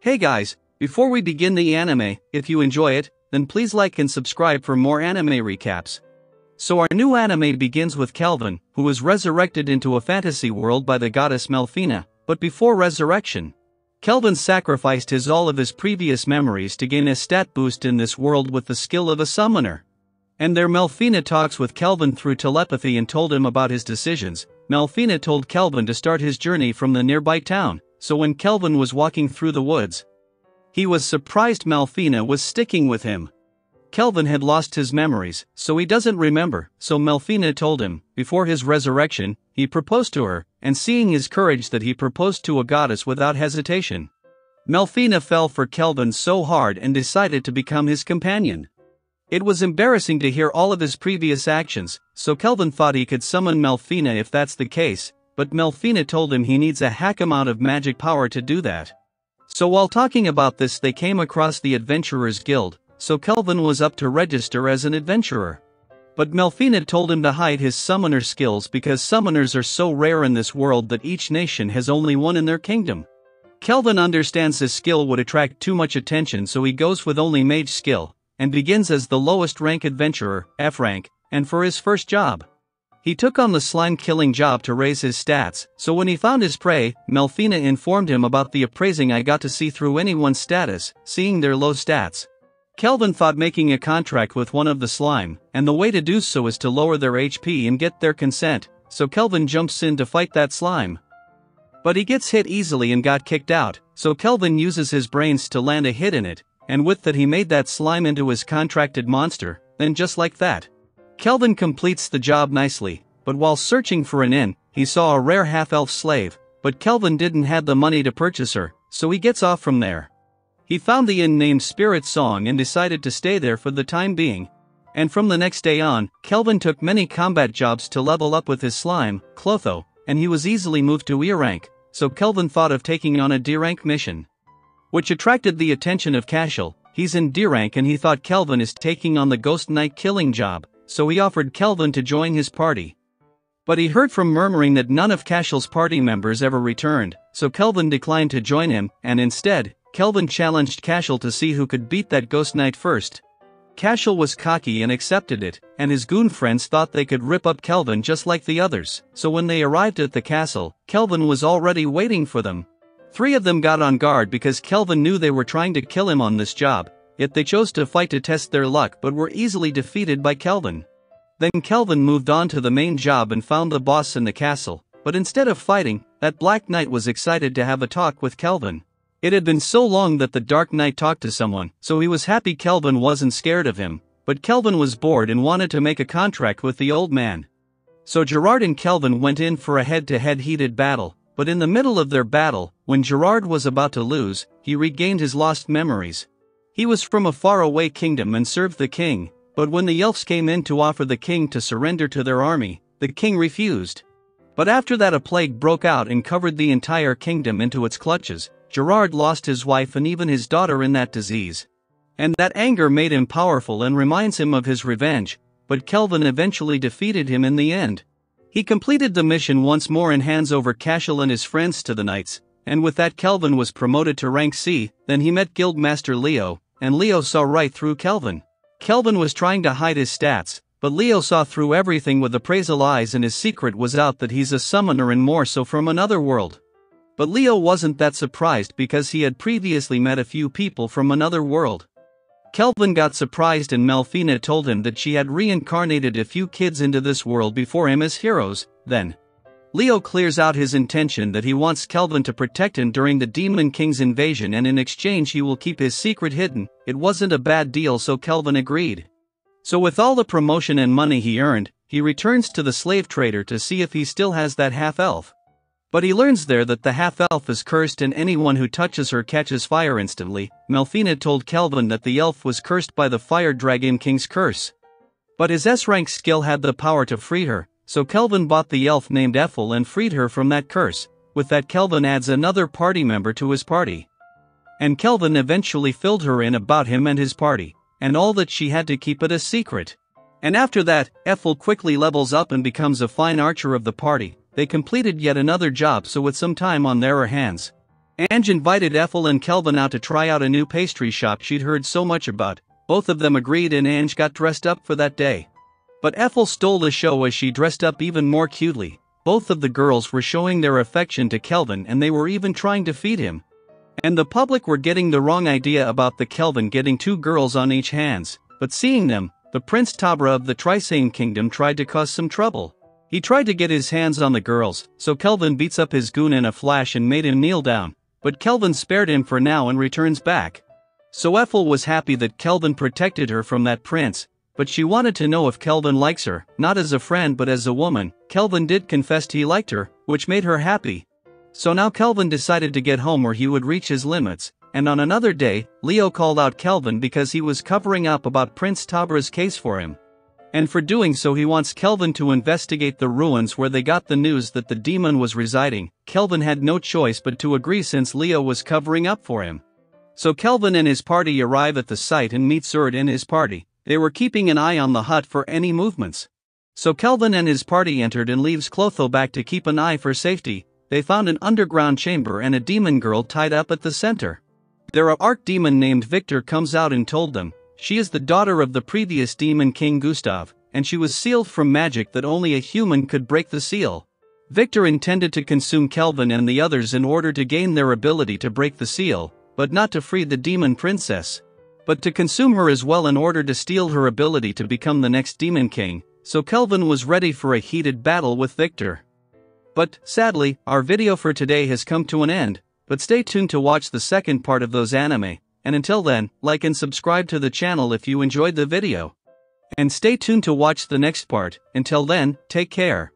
Hey guys, before we begin the anime, if you enjoy it, then please like and subscribe for more anime recaps. So our new anime begins with Kelvin, who was resurrected into a fantasy world by the goddess Melfina, but before resurrection, Kelvin sacrificed all of his previous memories to gain a stat boost in this world with the skill of a summoner. And there Melfina talks with Kelvin through telepathy and told him about his decisions. Melfina told Kelvin to start his journey from the nearby town, so when Kelvin was walking through the woods, he was surprised Melfina was sticking with him. Kelvin had lost his memories, so he doesn't remember, so Melfina told him, before his resurrection, he proposed to her, and seeing his courage that he proposed to a goddess without hesitation. Melfina fell for Kelvin so hard and decided to become his companion. It was embarrassing to hear all of his previous actions, so Kelvin thought he could summon Melfina if that's the case, but Melfina told him he needs a heck amount of magic power to do that. So while talking about this they came across the Adventurers Guild, so Kelvin was up to register as an adventurer. But Melfina told him to hide his summoner skills because summoners are so rare in this world that each nation has only one in their kingdom. Kelvin understands this skill would attract too much attention, so he goes with only mage skill, and begins as the lowest rank adventurer, F rank, and for his first job, he took on the slime killing job to raise his stats, so when he found his prey, Melfina informed him about the appraising I got to see through anyone's status, seeing their low stats. Kelvin thought making a contract with one of the slime, and the way to do so is to lower their HP and get their consent, so Kelvin jumps in to fight that slime. But he gets hit easily and got kicked out, so Kelvin uses his brains to land a hit in it, and with that he made that slime into his contracted monster, then just like that, Kelvin completes the job nicely, but while searching for an inn, he saw a rare half-elf slave, but Kelvin didn't have the money to purchase her, so he gets off from there. He found the inn named Spirit Song and decided to stay there for the time being. And from the next day on, Kelvin took many combat jobs to level up with his slime, Clotho, and he was easily moved to E rank, so Kelvin thought of taking on a D rank mission, which attracted the attention of Cashel. He's in D rank and he thought Kelvin is taking on the Ghost Knight killing job, so he offered Kelvin to join his party. But he heard from murmuring that none of Cashel's party members ever returned, so Kelvin declined to join him, and instead, Kelvin challenged Cashel to see who could beat that Ghost Knight first. Cashel was cocky and accepted it, and his goon friends thought they could rip up Kelvin just like the others, so when they arrived at the castle, Kelvin was already waiting for them. 3 of them got on guard because Kelvin knew they were trying to kill him on this job, yet they chose to fight to test their luck but were easily defeated by Kelvin. Then Kelvin moved on to the main job and found the boss in the castle, but instead of fighting, that Black Knight was excited to have a talk with Kelvin. It had been so long that the Dark Knight talked to someone, so he was happy Kelvin wasn't scared of him, but Kelvin was bored and wanted to make a contract with the old man. So Gerard and Kelvin went in for a head-to-head heated battle, but in the middle of their battle, when Gerard was about to lose, he regained his lost memories. He was from a faraway kingdom and served the king, but when the elves came in to offer the king to surrender to their army, the king refused. But after that a plague broke out and covered the entire kingdom into its clutches. Gerard lost his wife and even his daughter in that disease. And that anger made him powerful and reminds him of his revenge, but Kelvin eventually defeated him in the end. He completed the mission once more and hands over Cashel and his friends to the knights, and with that Kelvin was promoted to rank C. Then he met Guildmaster Leo, and Leo saw right through Kelvin. Kelvin was trying to hide his stats, but Leo saw through everything with appraisal eyes and his secret was out that he's a summoner and more so from another world. But Leo wasn't that surprised because he had previously met a few people from another world. Kelvin got surprised and Melfina told him that she had reincarnated a few kids into this world before him as heroes. Then Leo clears out his intention that he wants Kelvin to protect him during the Demon King's invasion and in exchange he will keep his secret hidden. It wasn't a bad deal, so Kelvin agreed. So with all the promotion and money he earned, he returns to the slave trader to see if he still has that half-elf. But he learns there that the half-elf is cursed and anyone who touches her catches fire instantly. Melfina told Kelvin that the elf was cursed by the Fire Dragon King's curse. But his S-rank skill had the power to free her, so Kelvin bought the elf named Ethel and freed her from that curse. With that Kelvin adds another party member to his party. And Kelvin eventually filled her in about him and his party, and all that she had to keep it a secret. And after that, Ethel quickly levels up and becomes a fine archer of the party. They completed yet another job, so with some time on their hands, Ange invited Ethel and Kelvin out to try out a new pastry shop she'd heard so much about. Both of them agreed and Ange got dressed up for that day. But Ethel stole the show as she dressed up even more cutely. Both of the girls were showing their affection to Kelvin and they were even trying to feed him. And the public were getting the wrong idea about the Kelvin getting 2 girls on each hands, but seeing them, the Prince Tabra of the Trisane Kingdom tried to cause some trouble. He tried to get his hands on the girls, so Kelvin beats up his goon in a flash and made him kneel down, but Kelvin spared him for now and returns back. So Ethel was happy that Kelvin protected her from that prince, but she wanted to know if Kelvin likes her, not as a friend but as a woman. Kelvin did confess he liked her, which made her happy. So now Kelvin decided to get home where he would reach his limits, and on another day, Leo called out Kelvin because he was covering up about Prince Tabra's case for him. And for doing so he wants Kelvin to investigate the ruins where they got the news that the demon was residing. Kelvin had no choice but to agree since Leo was covering up for him. So Kelvin and his party arrive at the site and meet Surt and his party. They were keeping an eye on the hut for any movements. So Kelvin and his party entered and leaves Clotho back to keep an eye for safety. They found an underground chamber and a demon girl tied up at the center. Their archdemon named Victor comes out and told them, she is the daughter of the previous demon king Gustav, and she was sealed from magic that only a human could break the seal. Victor intended to consume Kelvin and the others in order to gain their ability to break the seal, but not to free the demon princess, but to consume her as well in order to steal her ability to become the next demon king. So Kelvin was ready for a heated battle with Victor. But, sadly, our video for today has come to an end, but stay tuned to watch the second part of those anime, and until then, like and subscribe to the channel if you enjoyed the video. And stay tuned to watch the next part. Until then, take care.